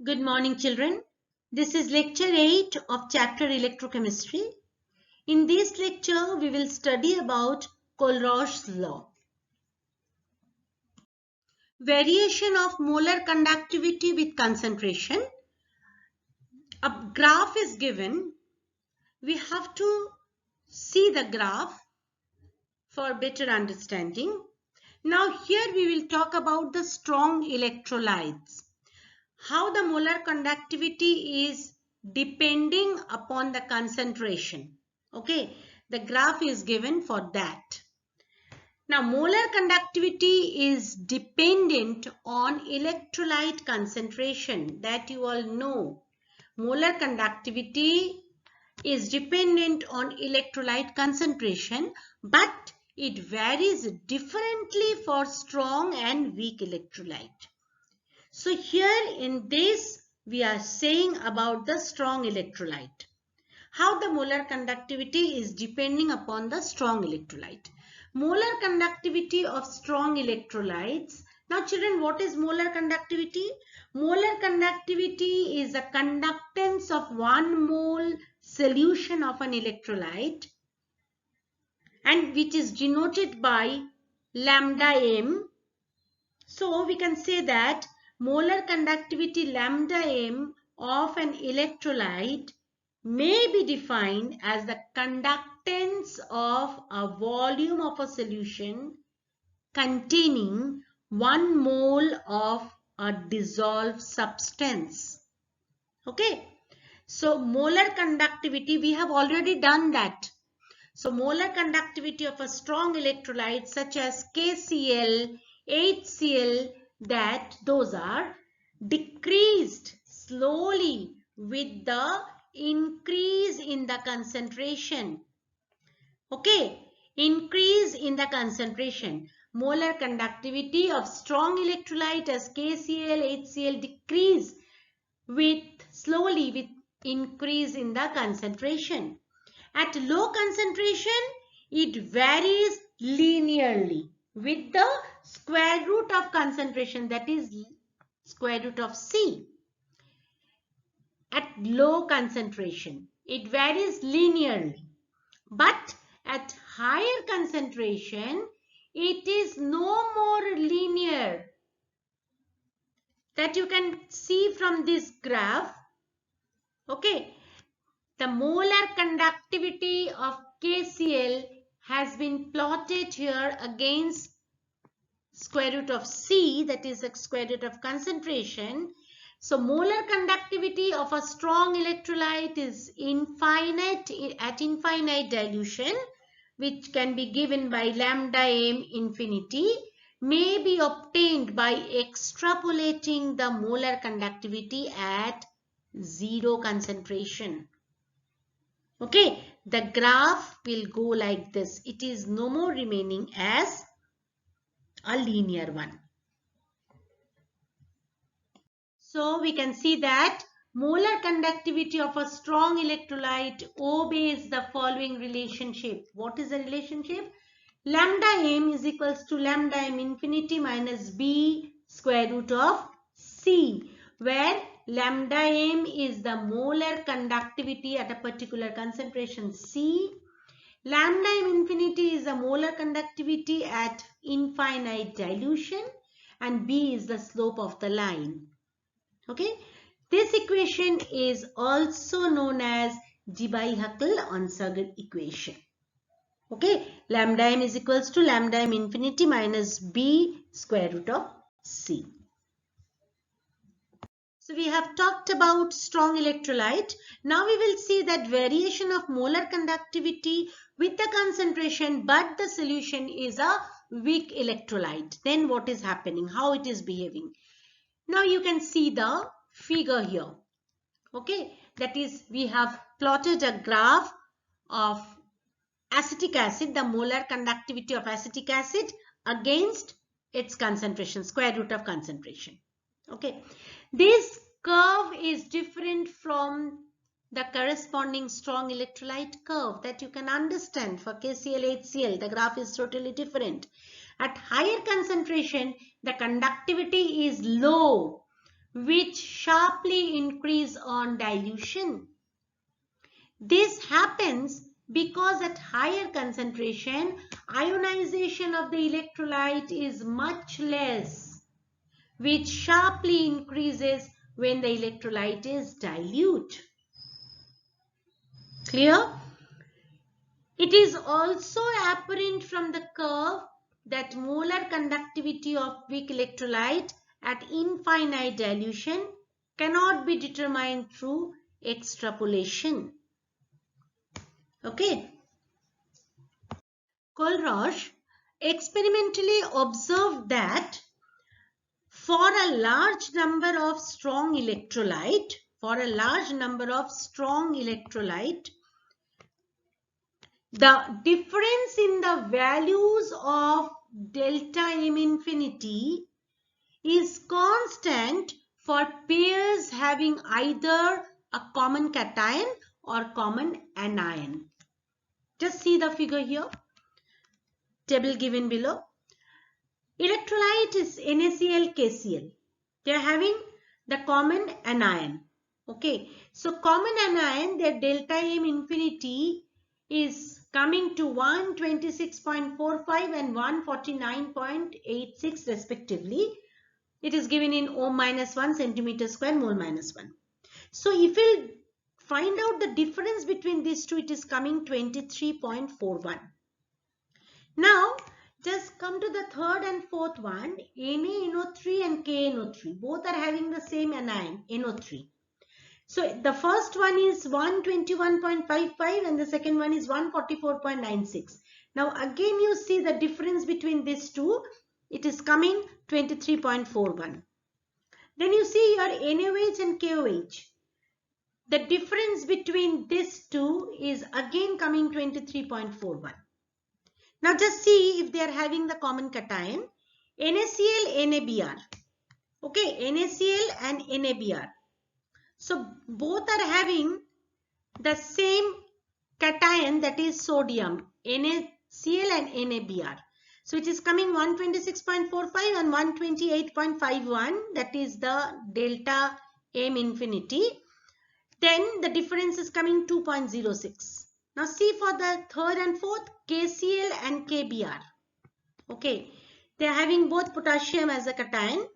Good morning, children. This is lecture 8 of chapter electrochemistry. In this lecture, we will study about Kohlrausch's law. Variation of molar conductivity with concentration. A graph is given. We have to see the graph for better understanding. Now here we will talk about the strong electrolytes. How the molar conductivity is depending upon the concentration. Okay, the graph is given for that. Now, molar conductivity is dependent on electrolyte concentration, that you all know. Molar conductivity is dependent on electrolyte concentration, but it varies differently for strong and weak electrolyte. So here in this, we are saying about the strong electrolyte. How the molar conductivity is depending upon the strong electrolyte. Molar conductivity of strong electrolytes. Now children, what is molar conductivity? Molar conductivity is the conductance of 1 mole solution of an electrolyte, and which is denoted by lambda m. So we can say that molar conductivity lambda m of an electrolyte may be defined as the conductance of a volume of a solution containing 1 mole of a dissolved substance. Okay. So molar conductivity, we have already done that. So molar conductivity of a strong electrolyte such as KCl, HCl, those are decreased slowly with the increase in the concentration. Okay, increase in the concentration. Molar conductivity of strong electrolyte as KCl, HCl decrease slowly with increase in the concentration. At low concentration, it varies linearly with the square root of concentration, that is square root of C. At low concentration, it varies linearly. But at higher concentration, it is no more linear. That you can see from this graph. Okay. The molar conductivity of KCl has been plotted here against square root of C, that is the square root of concentration. So molar conductivity of a strong electrolyte is infinite at infinite dilution, which can be given by lambda m infinity, may be obtained by extrapolating the molar conductivity at zero concentration. Okay, the graph will go like this. It is no more remaining as a linear one. So we can see that molar conductivity of a strong electrolyte obeys the following relationship. What is the relationship? Lambda m is equals to lambda m infinity minus b square root of C, where lambda m is the molar conductivity at a particular concentration C. Lambda m infinity is the molar conductivity at infinite dilution, and B is the slope of the line. Okay, this equation is also known as Debye-Huckel-Onsager equation. Okay, lambda m is equals to lambda m infinity minus B square root of C. So we have talked about strong electrolyte. Now we will see that variation of molar conductivity with the concentration, but the solution is a weak electrolyte. Then what is happening? How it is behaving? Now you can see the figure here. Okay, that is, we have plotted a graph of acetic acid, the molar conductivity of acetic acid against its concentration, square root of concentration. Okay, this curve is different from the corresponding strong electrolyte curve, that you can understand. For KCl, HCl, the graph is totally different. At higher concentration, the conductivity is low which sharply increase on dilution. This happens because at higher concentration, ionization of the electrolyte is much less, which sharply increases when the electrolyte is dilute. Clear? It is also apparent from the curve that molar conductivity of weak electrolyte at infinite dilution cannot be determined through extrapolation. Okay. Kohlrausch experimentally observed that for a large number of strong electrolyte, the difference in the values of delta M infinity is constant for pairs having either a common cation or common anion. Just see the figure here, table given below. Electrolyte is NaCl, KCl. They are having the common anion. Okay, so common anion, their delta M infinity is coming to 126.45 and 149.86 respectively. It is given in ohm minus 1 centimeter square mole minus 1. So if we'll find out the difference between these two, it is coming 23.41. Now just come to the third and fourth one, NaNO3 and KNO3. Both are having the same anion, NO3. So the first one is 121.55 and the second one is 144.96. Now again you see the difference between these two. It is coming 23.41. Then you see your NaOH and KOH. The difference between these two is again coming 23.41. Now just see if they are having the common cation. NaCl, NaBr. Okay, NaCl and NaBr. So both are having the same cation, that is sodium, NaCl and NaBr. So it is coming 126.45 and 128.51, that is the delta M infinity. Then the difference is coming 2.06. Now see for the third and fourth, KCl and KBr. Okay, they are having both potassium as a cation.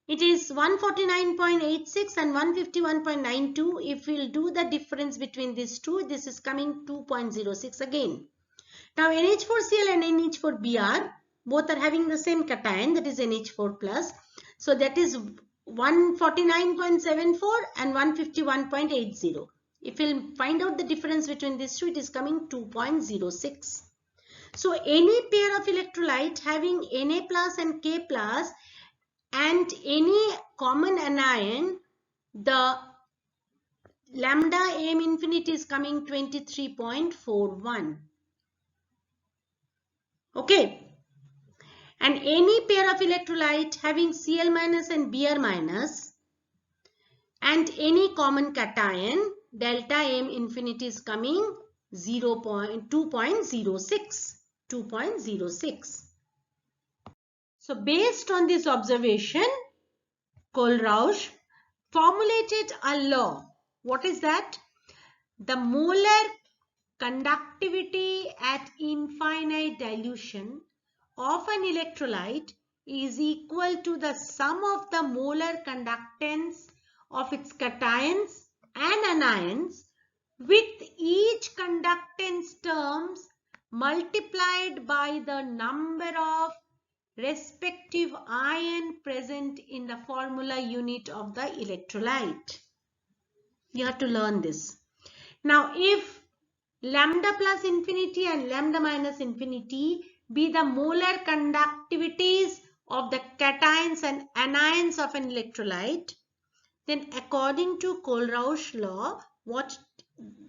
It is 149.86 and 151.92. If we'll do the difference between these two, this is coming 2.06 again. Now NH4Cl and NH4Br, both are having the same cation, that is NH4 plus. So that is 149.74 and 151.80. If we'll find out the difference between these two, it is coming 2.06. So any pair of electrolyte having Na plus and K plus and any common anion, the lambda M infinity is coming 23.41. Okay. And any pair of electrolyte having Cl minus and Br minus and any common cation, delta M infinity is coming 2.06. So based on this observation, Kohlrausch formulated a law. What is that? The molar conductivity at infinite dilution of an electrolyte is equal to the sum of the molar conductance of its cations and anions with each conductance terms multiplied by the number of respective ion present in the formula unit of the electrolyte. You have to learn this. Now if lambda plus infinity and lambda minus infinity be the molar conductivities of the cations and anions of an electrolyte, then according to Kohlrausch law, what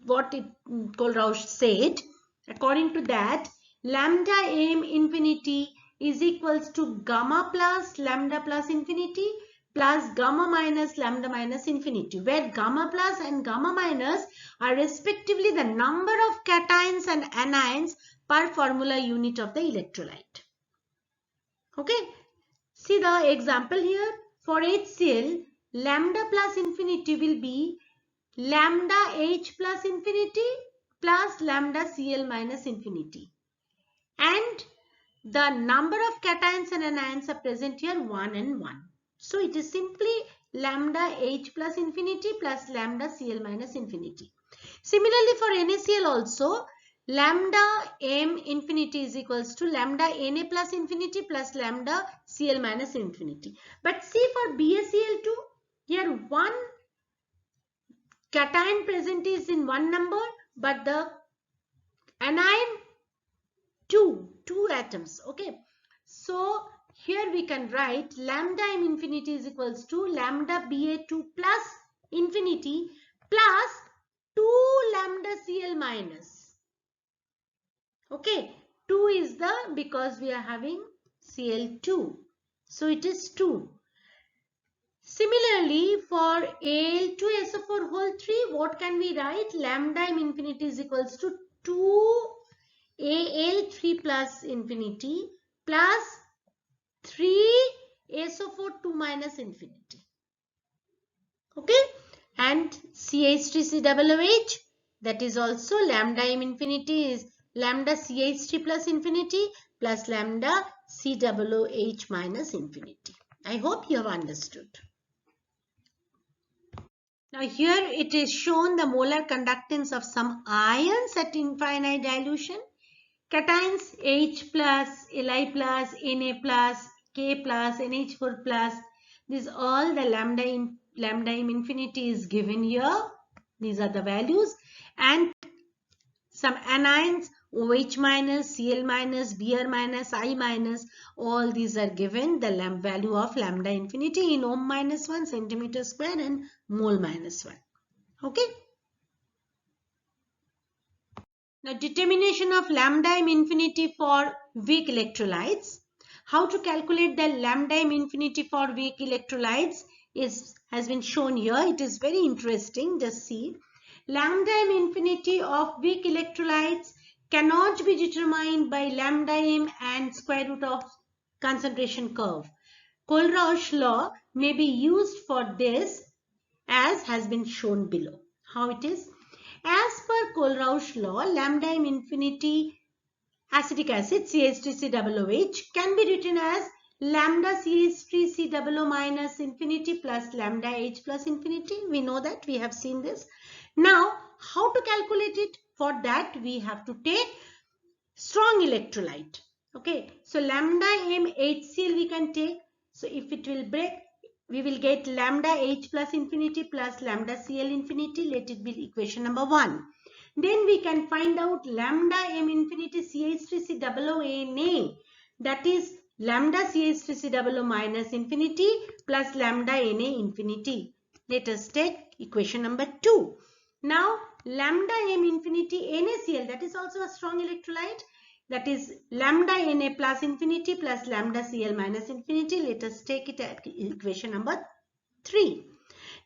Kohlrausch said, according to that, lambda M infinity is equals to gamma plus lambda plus infinity plus gamma minus lambda minus infinity, where gamma plus and gamma minus are respectively the number of cations and anions per formula unit of the electrolyte. Okay, see the example here. For HCl, lambda plus infinity will be lambda H plus infinity plus lambda Cl minus infinity. And the number of cations and anions are present here 1 and 1. So it is simply lambda H plus infinity plus lambda Cl minus infinity. Similarly for NaCl also, lambda M infinity is equals to lambda Na plus infinity plus lambda Cl minus infinity. But see for BaCl2, here one cation present is in one number, but the anion two atoms. Okay, so here we can write lambda M infinity is equals to lambda Ba2 plus infinity plus 2 lambda Cl minus. Okay, 2 is the, because we are having Cl2, so it is 2. Similarly, for Al2SO4 whole 3, what can we write? Lambda M infinity is equals to 2 Al3 plus infinity plus 3 SO4 2 minus infinity. Okay, and CH3COOH, that is also lambda M infinity is lambda CH3 plus infinity plus lambda COOH minus infinity. I hope you have understood. Now here it is shown the molar conductance of some ions at infinite dilution. Cations H plus, Li plus, Na plus, K plus, NH4 plus. These all the lambda M infinity is given here. These are the values. And some anions OH minus, Cl minus, Br minus, I minus, all these are given the value of lambda infinity in ohm minus 1, centimeter square and mole minus 1. Okay. Now determination of lambda M infinity for weak electrolytes. How to calculate the lambda M infinity for weak electrolytes has been shown here. It is very interesting. Just see. Lambda M infinity of weak electrolytes cannot be determined by lambda M and square root of concentration curve. Kohlrausch law may be used for this as has been shown below. How it is? As per Kohlrausch law, lambda M infinity acetic acid CH3COOH can be written as lambda CH3COO minus infinity plus lambda H plus infinity. We know that, we have seen this. Now, how to calculate it? For that, we have to take strong electrolyte. Okay, so lambda M HCl we can take. So if it will break, we will get lambda H plus infinity plus lambda Cl infinity. Let it be equation number 1. Then we can find out lambda M infinity CH3COO Na, that is lambda CH3COO minus infinity plus lambda Na infinity. Let us take equation number 2. Now lambda M infinity NaCl, that is also a strong electrolyte, that is lambda Na plus infinity plus lambda Cl minus infinity. Let us take it at equation number 3.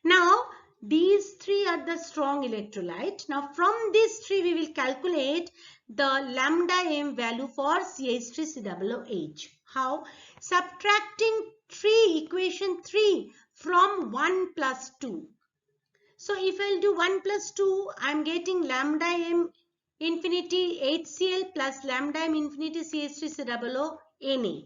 Now these three are the strong electrolyte. Now from these three we will calculate the lambda M value for CH3COOH. How? Subtracting equation 3 from 1 plus 2. So if I will do 1 plus 2, I am getting lambda M infinity HCl plus lambda M infinity CH3COO Na.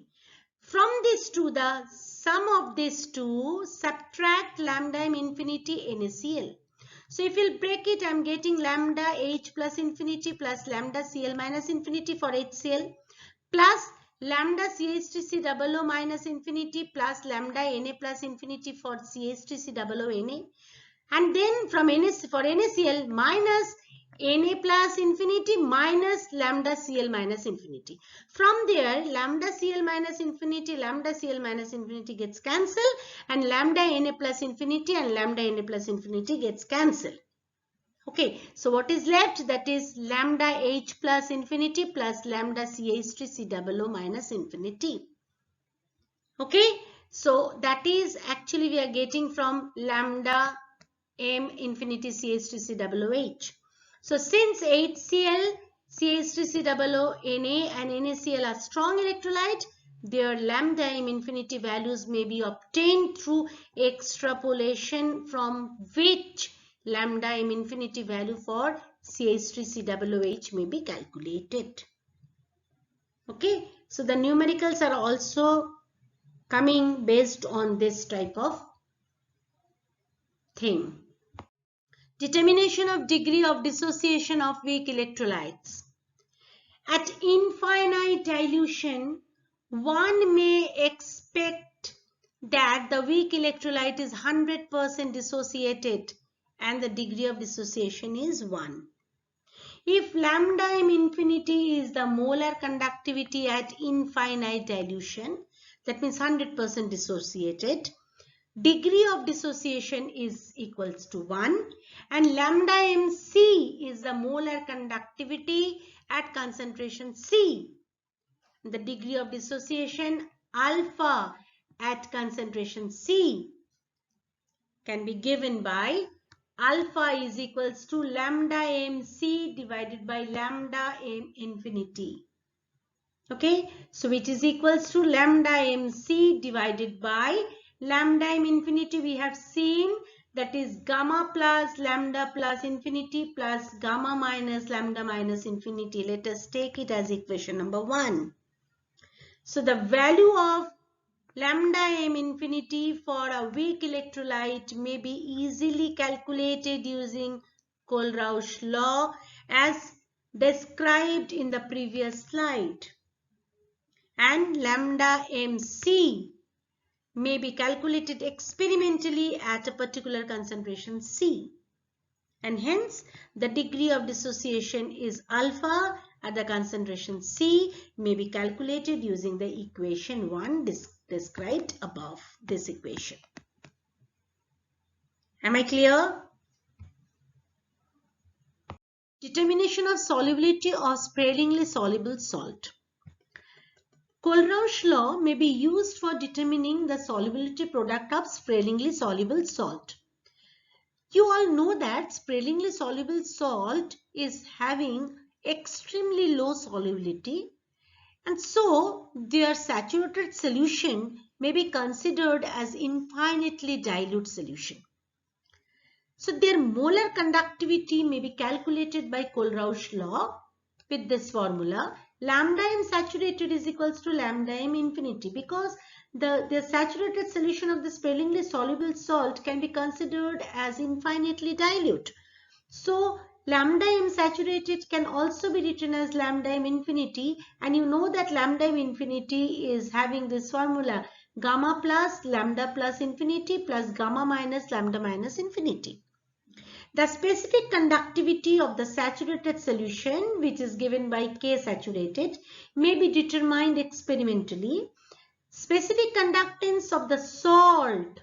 From these two, the sum of these two, subtract lambda M infinity NaCl. So if you break it, I am getting lambda H plus infinity plus lambda Cl minus infinity for HCl plus lambda CH3COO minus infinity plus lambda Na plus infinity for CH3COO Na. And then from for NaCl minus Na plus infinity minus lambda Cl minus infinity. From there, lambda Cl minus infinity gets cancelled, and lambda Na plus infinity and lambda Na plus infinity gets cancelled. Okay, so what is left? That is lambda H plus infinity plus lambda CH3COO minus infinity. Okay, so that is actually we are getting from lambda M infinity CH3COOH. So since HCl, CH3COO Na and NaCl are strong electrolyte, their lambda m infinity values may be obtained through extrapolation, from which lambda m infinity value for CH3COOH may be calculated. Okay, so the numericals are also coming based on this type of thing. Determination of degree of dissociation of weak electrolytes. At infinite dilution, one may expect that the weak electrolyte is 100% dissociated and the degree of dissociation is 1. If lambda m infinity is the molar conductivity at infinite dilution, that means 100% dissociated, degree of dissociation is equals to 1, and lambda mc is the molar conductivity at concentration C. The degree of dissociation alpha at concentration C can be given by alpha is equals to lambda mc divided by lambda m infinity. Okay, so it is equals to lambda mc divided by lambda m infinity. We have seen that is gamma plus lambda plus infinity plus gamma minus lambda minus infinity. Let us take it as equation number 1. So the value of lambda m infinity for a weak electrolyte may be easily calculated using Kohlrausch law as described in the previous slide. And lambda mc may be calculated experimentally at a particular concentration C. And hence, the degree of dissociation is alpha at the concentration C may be calculated using the equation 1 described above this equation. Am I clear? Determination of solubility of sparingly soluble salt. Kohlrausch law may be used for determining the solubility product of sparingly soluble salt. You all know that sparingly soluble salt is having extremely low solubility, and so their saturated solution may be considered as infinitely dilute solution. So their molar conductivity may be calculated by Kohlrausch law with this formula. Lambda m saturated is equals to lambda m infinity, because the saturated solution of the sparingly soluble salt can be considered as infinitely dilute. So lambda m saturated can also be written as lambda m infinity, and you know that lambda m infinity is having this formula gamma plus lambda plus infinity plus gamma minus lambda minus infinity. The specific conductivity of the saturated solution, which is given by K saturated, may be determined experimentally. Specific conductance of the salt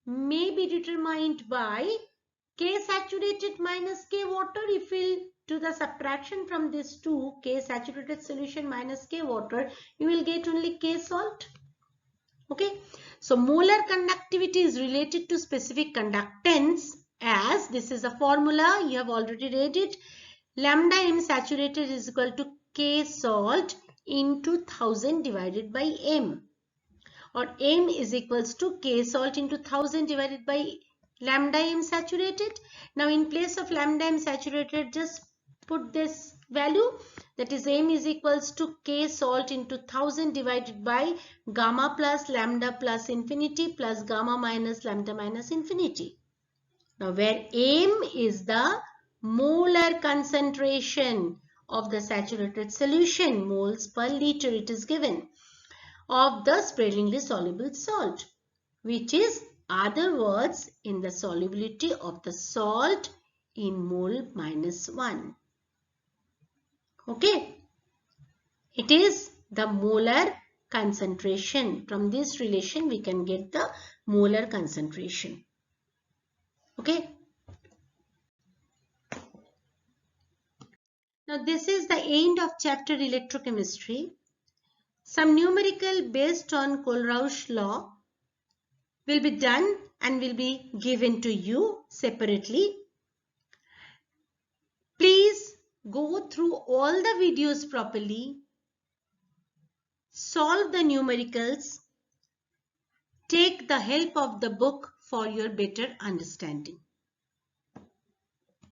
may be determined by K saturated minus K water. If we do the subtraction from these two, K saturated solution minus K water, you will get only K salt. Okay, so molar conductivity is related to specific conductance, as this is a formula, you have already read it. Lambda m saturated is equal to K salt into 1000 divided by m, or m is equals to K salt into 1000 divided by lambda m saturated. Now in place of lambda m saturated, just put this value, that is m is equals to K salt into 1000 divided by gamma plus lambda plus infinity plus gamma minus lambda minus infinity. Now where m is the molar concentration of the saturated solution, moles per liter it is given, of the sparingly soluble salt, which is other words in the solubility of the salt in mole minus 1. Okay, it is the molar concentration. From this relation we can get the molar concentration. Okay. Now this is the end of chapter electrochemistry. Some numerical based on Kohlrausch law will be done and will be given to you separately. Please go through all the videos properly. solve the numericals, take the help of the book for your better understanding.